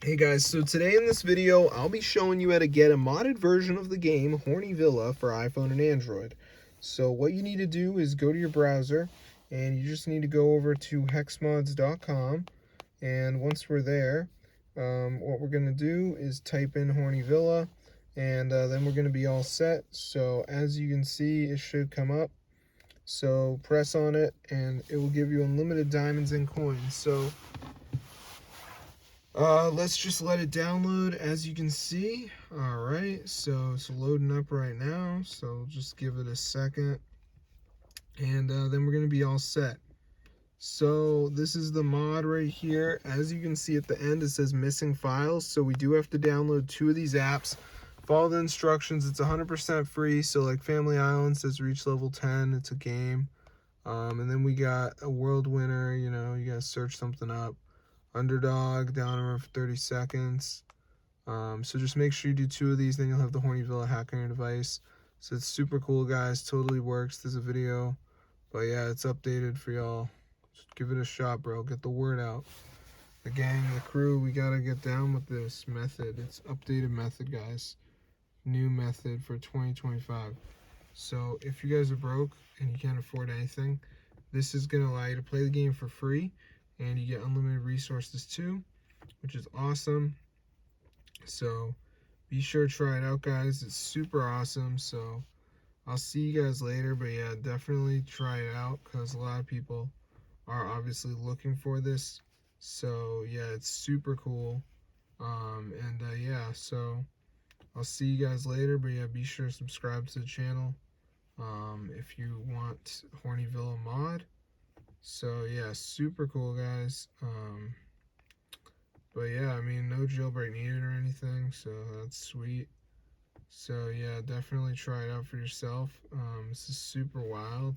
Hey guys, so today in this video, I'll be showing you how to get a modded version of the game Horny Villa for iPhone and Android. So what you need to do is go to your browser, and you just need to go over to hexmods.com, and once we're there, what we're going to do is type in Horny Villa, and then we're going to be all set. So as you can see, it should come up. So press on it, and it will give you unlimited diamonds and coins. So let's just let it download. As you can see, all right, so it's loading up right now, so just give it a second, and then we're gonna be all set. So this is the mod right here. As you can see at the end, it says missing files, so we do have to download 2 of these apps. Follow the instructions. It's 100% free. So like Family Island says reach level 10, it's a game. And then we got a world winner, you gotta search something up. Underdog, down around for 30 seconds. So just make sure you do 2 of these, then you'll have the Horny Villa hack on your device. So it's super cool, guys. Totally works. There's a video. But yeah, it's updated for y'all. Just give it a shot, bro. Get the word out. The gang, the crew, we gotta get down with this method. It's updated method, guys. New method for 2025. So if you guys are broke and you can't afford anything, this is gonna allow you to play the game for free, and you get unlimited resources too, which is awesome. So be sure to try it out, guys. It's super awesome. So I'll see you guys later, but yeah, definitely try it out because a lot of people are obviously looking for this. So yeah, it's super cool. Yeah, so I'll see you guys later, but yeah, be sure to subscribe to the channel if you want Horny Villa mod. So yeah, super cool, guys. But yeah, I mean, no jailbreak needed or anything, so that's sweet. So yeah, definitely try it out for yourself. This is super wild.